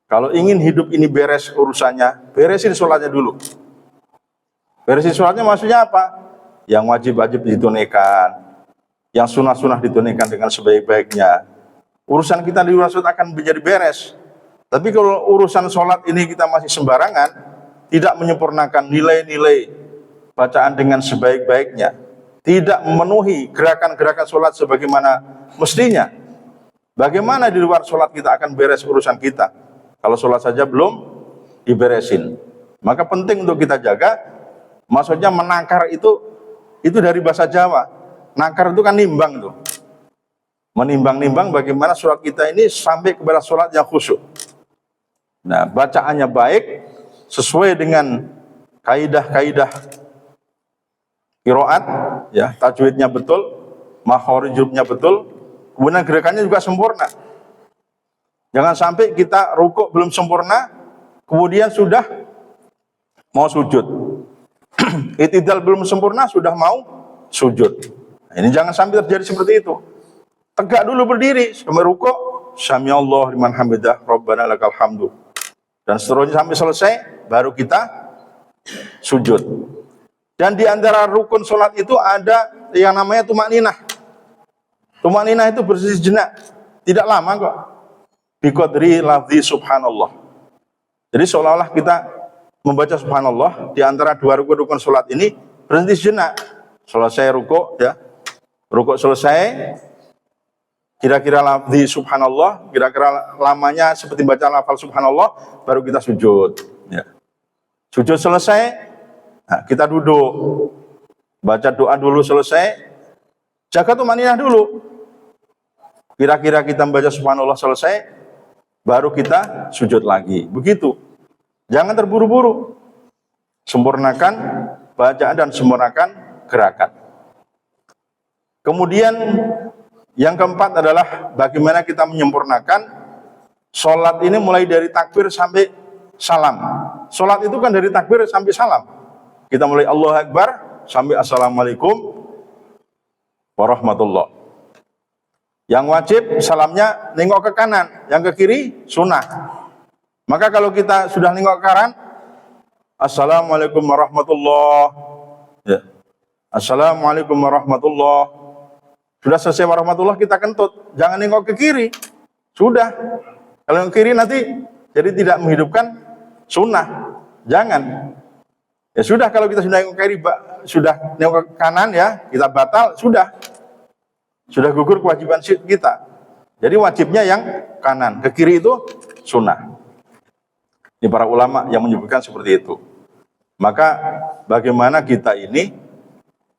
kalau ingin hidup ini beres urusannya, beresin sholatnya dulu. Beresin sholatnya maksudnya apa? Yang wajib-wajib ditunaikan, yang sunnah-sunnah ditunaikan dengan sebaik-baiknya. Urusan kita di luar sholat akan menjadi beres. Tapi kalau urusan sholat ini kita masih sembarangan, tidak menyempurnakan nilai-nilai bacaan dengan sebaik-baiknya, tidak memenuhi gerakan-gerakan sholat sebagaimana mestinya, bagaimana di luar sholat kita akan beres urusan kita? Kalau sholat saja belum diberesin. Maka penting untuk kita jaga. Maksudnya menakar itu dari bahasa Jawa. Nakar itu kan nimbang tuh. Menimbang-nimbang bagaimana sholat kita ini sampai kepada sholat yang khusyuk. Nah, bacaannya baik, sesuai dengan kaidah-kaidah qiraat, ya, tajwidnya betul, makharijnya betul, kemudian gerakannya juga sempurna. Jangan sampai kita rukuk belum sempurna, kemudian sudah mau sujud. I'tidal belum sempurna, sudah mau sujud. Nah, ini jangan sampai terjadi seperti itu. Tegak dulu berdiri, sampai rukuk, sami Allah liman hamidah, Rabbana lakal hamdu. Dan seterusnya sampai selesai, baru kita sujud. Dan di antara rukun sholat itu ada yang namanya tumakninah. Tumakninah itu bersih jenak, tidak lama kok. Biqadri lafzi subhanallah. Jadi seolah-olah kita membaca subhanallah di antara dua rukun sholat ini berhenti sejenak. Selesai rukuk, ya, rukuk selesai, kira-kira lafzi subhanallah, kira-kira lamanya seperti baca lafal subhanallah, baru kita sujud, ya. Sujud selesai, nah, kita duduk, baca doa dulu selesai, jaga tumakninah dulu. Kira-kira kita membaca subhanallah selesai, baru kita sujud lagi. Begitu. Jangan terburu-buru. Sempurnakan bacaan dan sempurnakan gerakan. Kemudian yang keempat adalah bagaimana kita menyempurnakan sholat ini mulai dari takbir sampai salam. Sholat itu kan dari takbir sampai salam. Kita mulai Allahu Akbar sampai Assalamualaikum warahmatullah. Yang wajib salamnya nengok ke kanan, yang ke kiri sunnah. Maka kalau kita sudah nengok ke kanan, Assalamualaikum warahmatullah, ya. Assalamualaikum warahmatullah. Sudah selesai warahmatullah, kita kentut, jangan nengok ke kiri. Sudah. Kalau yang kiri nanti jadi tidak menghidupkan sunnah. Jangan. Ya sudah, kalau kita sudah nengok ke kiri, sudah nengok ke kanan, ya kita batal, sudah gugur kewajiban kita. Jadi wajibnya yang kanan, ke kiri itu sunnah. Ini para ulama yang menyebutkan seperti itu. Maka bagaimana kita ini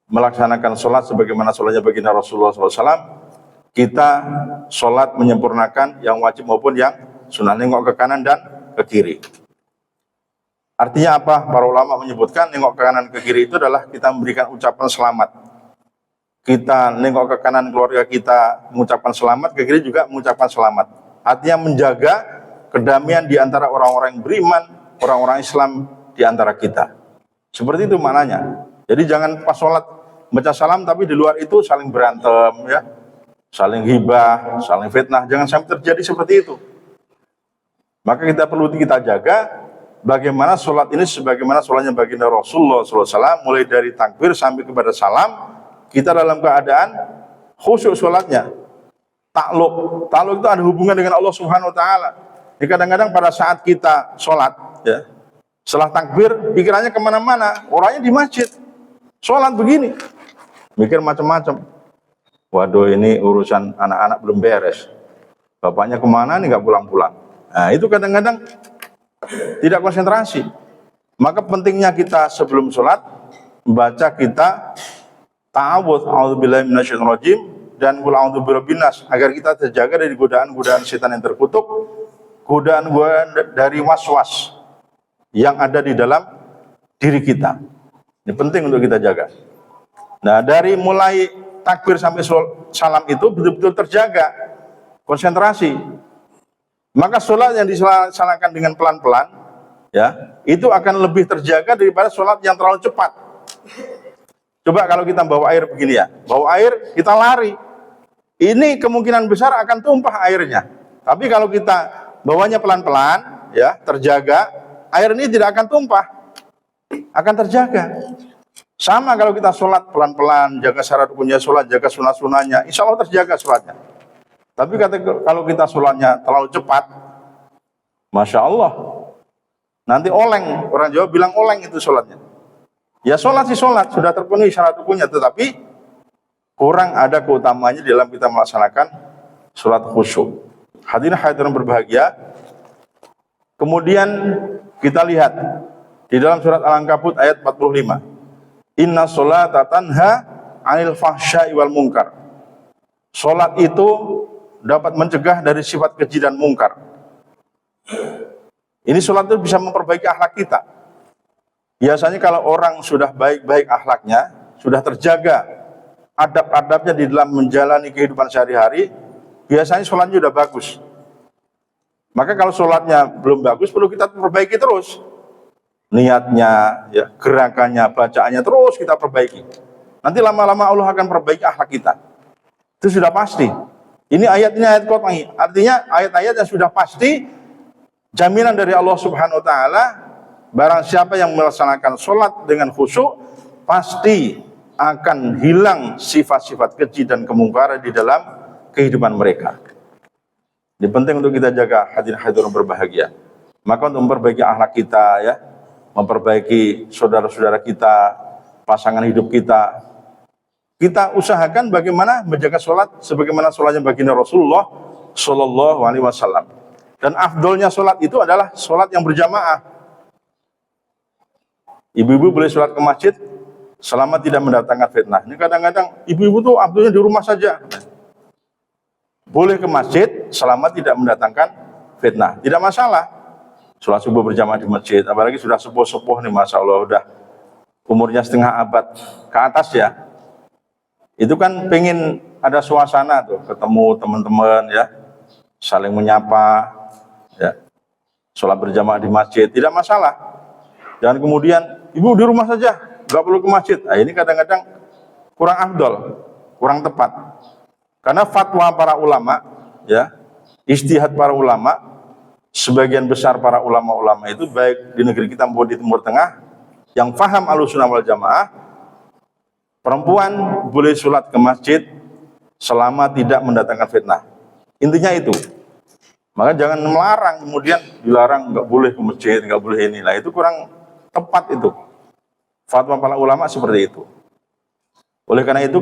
melaksanakan sholat sebagaimana sholatnya baginda Rasulullah SAW, kita sholat menyempurnakan yang wajib maupun yang sunnah, nengok ke kanan dan ke kiri. Artinya apa? Para ulama menyebutkan nengok ke kanan ke kiri itu adalah kita memberikan ucapan selamat. Kita nengok ke kanan keluarga kita mengucapkan selamat, ke kiri juga mengucapkan selamat. Artinya menjaga kedamaian di antara orang-orang yang beriman, orang-orang Islam di antara kita. Seperti itu maknanya. Jadi jangan pas sholat baca salam tapi di luar itu saling berantem, ya, saling ghibah, saling fitnah. Jangan sampai terjadi seperti itu. Maka kita perlu kita jaga bagaimana sholat ini sebagaimana sholatnya baginda Rasulullah SAW, mulai dari takbir sampai kepada salam. Kita dalam keadaan khusyuk sholatnya, takluk itu ada hubungan dengan Allah Subhanahu Wa Taala. Jadi kadang-kadang pada saat kita sholat, ya, setelah takbir pikirannya kemana-mana, orangnya di masjid, sholat begini, mikir macam-macam. Waduh, ini urusan anak-anak belum beres, bapaknya kemana nih nggak pulang-pulang. Nah itu kadang-kadang tidak konsentrasi. Maka pentingnya kita sebelum sholat membaca kita ta'awudz, a'udzubillahi minasyaitonirrajim, dan qul a'udzu birabbin nas, agar kita terjaga dari godaan-godaan setan yang terkutuk, godaan-godaan dari was-was yang ada di dalam diri kita. Ini penting untuk kita jaga. Nah, dari mulai takbir sampai salam itu betul-betul terjaga. konsentrasi. Maka sholat yang dilaksanakan dengan pelan-pelan, ya, itu akan lebih terjaga daripada sholat yang terlalu cepat. Coba kalau kita bawa air begini ya, bawa air kita lari, ini kemungkinan besar akan tumpah airnya. Tapi kalau kita bawanya pelan-pelan, ya, terjaga, air ini tidak akan tumpah, akan terjaga. Sama kalau kita sholat pelan-pelan, jaga syarat rukunnya sholat, jaga sunah-sunahnya, insya Allah terjaga sholatnya. Tapi kalau kita sholatnya terlalu cepat, Masya Allah, nanti oleng, orang Jawa bilang oleng itu sholatnya. Ya sholat sih sholat, sudah terpenuhi syarat rukunnya, tetapi kurang ada keutamanya dalam kita melaksanakan sholat khusyuk. Hadirin berbahagia. Kemudian kita lihat di dalam surat Al-Ankabut ayat 45. Inna sholata tanha 'anil fahsya'i wal munkar. Sholat itu dapat mencegah dari sifat keji dan mungkar. Ini sholat itu bisa memperbaiki akhlak kita. Biasanya kalau orang sudah baik-baik akhlaknya, sudah terjaga adab-adabnya di dalam menjalani kehidupan sehari-hari, biasanya sholatnya sudah bagus. Maka kalau sholatnya belum bagus, perlu kita perbaiki terus. Niatnya, ya, gerakannya, bacaannya terus kita perbaiki. Nanti lama-lama Allah akan perbaiki akhlak kita. Itu sudah pasti. Ini ayat qat'i. Artinya ayat-ayat yang sudah pasti jaminan dari Allah Subhanahu wa taala, barang siapa yang melaksanakan sholat dengan khusyuk pasti akan hilang sifat-sifat keji dan kemungkaran di dalam kehidupan mereka. Ini penting untuk kita jaga, hadirin berbahagia. Maka untuk memperbaiki akhlak kita, ya, memperbaiki saudara-saudara kita, pasangan hidup kita, kita usahakan bagaimana menjaga sholat sebagaimana sholatnya baginda Rasulullah Shallallahu Alaihi Wasallam. Dan afdolnya sholat itu adalah sholat yang berjamaah. Ibu-ibu boleh sholat ke masjid selama tidak mendatangkan fitnah. Ini kadang-kadang ibu-ibu tuh afdolnya di rumah saja. Boleh ke masjid selama tidak mendatangkan fitnah, tidak masalah. Sholat subuh berjamaah di masjid, apalagi sudah sepuh-sepuh nih, Masya Allah, udah umurnya setengah abad ke atas ya. Itu kan pengen ada suasana tuh, ketemu teman-teman, ya, saling menyapa, ya, sholat berjamaah di masjid, tidak masalah. Jangan kemudian, ibu di rumah saja, nggak perlu ke masjid. Nah, ini kadang-kadang kurang afdol, kurang tepat. Karena fatwa para ulama, ya, ijtihad para ulama, sebagian besar para ulama-ulama itu baik di negeri kita maupun di Timur Tengah yang faham Ahlussunnah wal Jamaah, perempuan boleh sholat ke masjid selama tidak mendatangkan fitnah. Intinya itu. Maka jangan melarang, kemudian dilarang nggak boleh ke masjid, nggak boleh ini. Nah, itu kurang tepat itu. Fatwa para ulama seperti itu. Oleh karena itu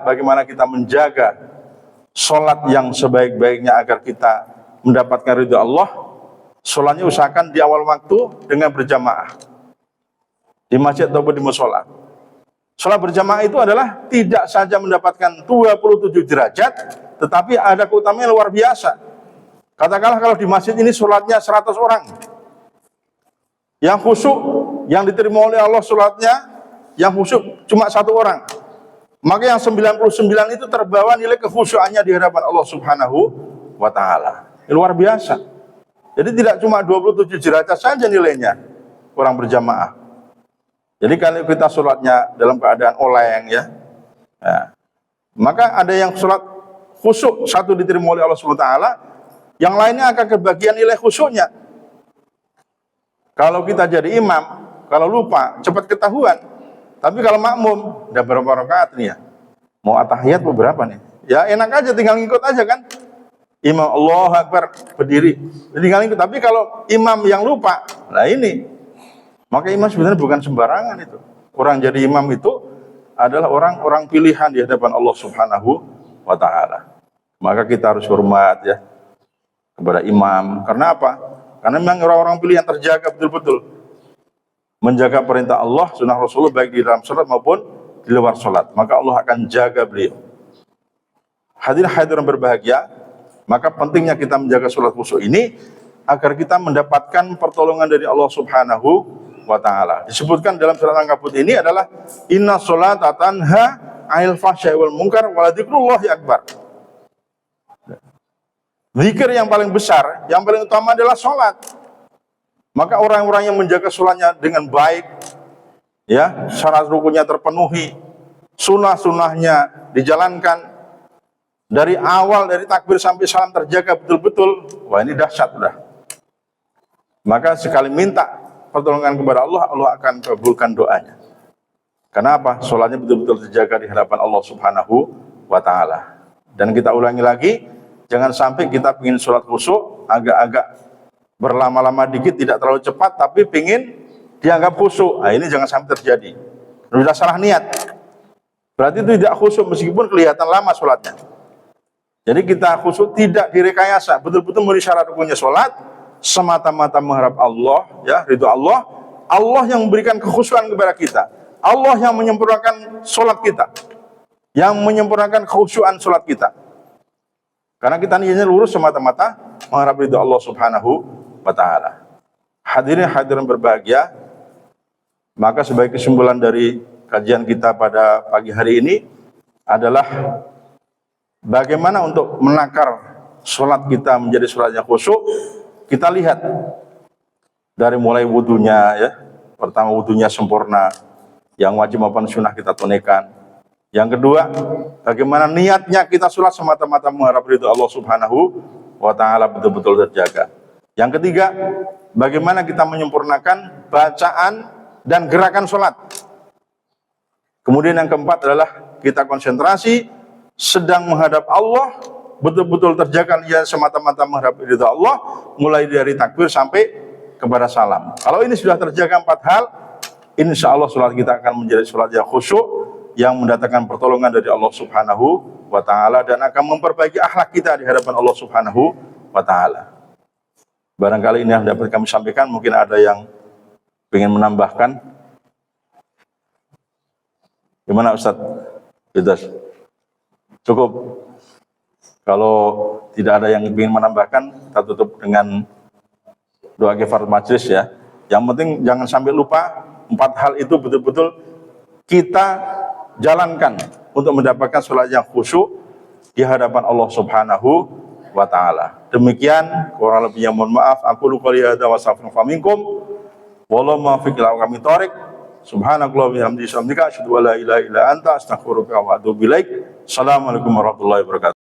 bagaimana kita menjaga sholat yang sebaik-baiknya agar kita mendapatkan ridha Allah. Sholatnya usahakan di awal waktu dengan berjamaah di masjid ataupun di mushola. Sholat berjamaah itu adalah tidak saja mendapatkan 27 derajat, tetapi ada keutamaan yang luar biasa. Katakanlah kalau di masjid ini sholatnya 100 orang, yang khusyuk, yang diterima oleh Allah sholatnya, yang khusyuk cuma 1 orang, maka yang 99 itu terbawa nilai kekhusyuannya di hadapan Allah Subhanahu wa ta'ala. Luar biasa. Jadi tidak cuma 27 derajat saja nilainya orang berjamaah. Jadi kalau kita sholatnya dalam keadaan oleng, ya, maka ada yang sholat khusyuk, satu diterima oleh Allah SWT, yang lainnya akan kebagian nilai khusyuknya. Kalau kita jadi imam, kalau lupa cepat ketahuan. Tapi kalau makmum, udah berapa rakaat nih ya? Mau atahiyat beberapa nih? Ya enak aja, tinggal ngikut aja kan? Imam Allahu Akbar berdiri, tinggal ngikut. Tapi kalau imam yang lupa, nah ini, maka imam sebenarnya bukan sembarangan itu. Orang jadi imam itu adalah orang-orang pilihan di hadapan Allah Subhanahu wa ta'ala. Maka kita harus hormat, ya, kepada imam. Karena apa? Karena memang orang-orang pilihan terjaga betul-betul, menjaga perintah Allah, sunnah Rasulullah, baik di dalam sholat maupun di luar sholat. Maka Allah akan jaga beliau. Hadirin berbahagia, maka pentingnya kita menjaga sholat khusyuk ini agar kita mendapatkan pertolongan dari Allah Subhanahu wa ta'ala. Disebutkan dalam surat Al-Ankabut ini adalah inna sholata tanha 'anil fahsya'i wal munkar wa la dzikrullahi akbar. Zikir yang paling besar, yang paling utama adalah sholat. Maka orang-orang yang menjaga sholatnya dengan baik, ya, syarat rukunnya terpenuhi, sunnah-sunnahnya dijalankan, dari awal, dari takbir sampai salam terjaga betul-betul, wah ini dahsyat udah. Maka sekali minta pertolongan kepada Allah, Allah akan kabulkan doanya. Karena apa? Sholatnya betul-betul terjaga di hadapan Allah Subhanahu wa Ta'ala. Dan kita ulangi lagi, jangan sampai kita ingin sholat khusyuk, agak-agak berlama-lama dikit, tidak terlalu cepat, tapi ingin dianggap khusyuk. Nah, ini jangan sampai terjadi. Sudah salah niat, berarti itu tidak khusyuk meskipun kelihatan lama sholatnya. Jadi kita khusyuk tidak direkayasa, betul-betul memenuhi syarat rukunnya sholat, semata-mata mengharap Allah, ya, ridho Allah. Allah yang memberikan kekhusyuan kepada kita, Allah yang menyempurnakan sholat kita, yang menyempurnakan kekhusyuan sholat kita. Karena kita niatnya lurus semata-mata mengharap ridho Allah Subhanahu wa Ta'ala. Hadirin berbahagia, maka sebagai kesimpulan dari kajian kita pada pagi hari ini adalah bagaimana untuk menakar sholat kita menjadi sholat yang khusyuk. Kita lihat dari mulai wudunya, ya. Pertama, wudunya sempurna, yang wajib maupun sunnah kita tunaikan. Yang kedua, bagaimana niatnya kita sholat semata-mata mengharap ridho Allah Subhanahu wa Ta'ala betul-betul terjaga. Yang ketiga, bagaimana kita menyempurnakan bacaan dan gerakan sholat. Kemudian yang keempat adalah kita konsentrasi sedang menghadap Allah, betul-betul terjaga dia semata-mata menghadap ridha Allah, mulai dari takbir sampai kepada salam. Kalau ini sudah terjaga 4 hal, insya Allah sholat kita akan menjadi sholat yang khusyuk, yang mendatangkan pertolongan dari Allah Subhanahu wa Ta'ala, dan akan memperbaiki akhlak kita di hadapan Allah Subhanahu wa Ta'ala. Barangkali ini yang dapat kami sampaikan. Mungkin ada yang ingin menambahkan. Gimana Ustaz? Cukup. Kalau tidak ada yang ingin menambahkan, kita tutup dengan doa kifaratul majlis, ya. Yang penting jangan sampai lupa 4 hal itu betul-betul kita jalankan untuk mendapatkan sholat yang khusyuk di hadapan Allah Subhanahu wa Ta'ala. Demikian, kurang lebihnya mohon maaf. Aku qouli hadza wa astaghfiruka minkum. Wallahu muwaffiq ila aqwamit thoriq. Subhanakallah wa bihamdika asyhadu an la ilaha illa anta astaghfiruka wa atubu ilaik. Assalamualaikum warahmatullahi wabarakatuh.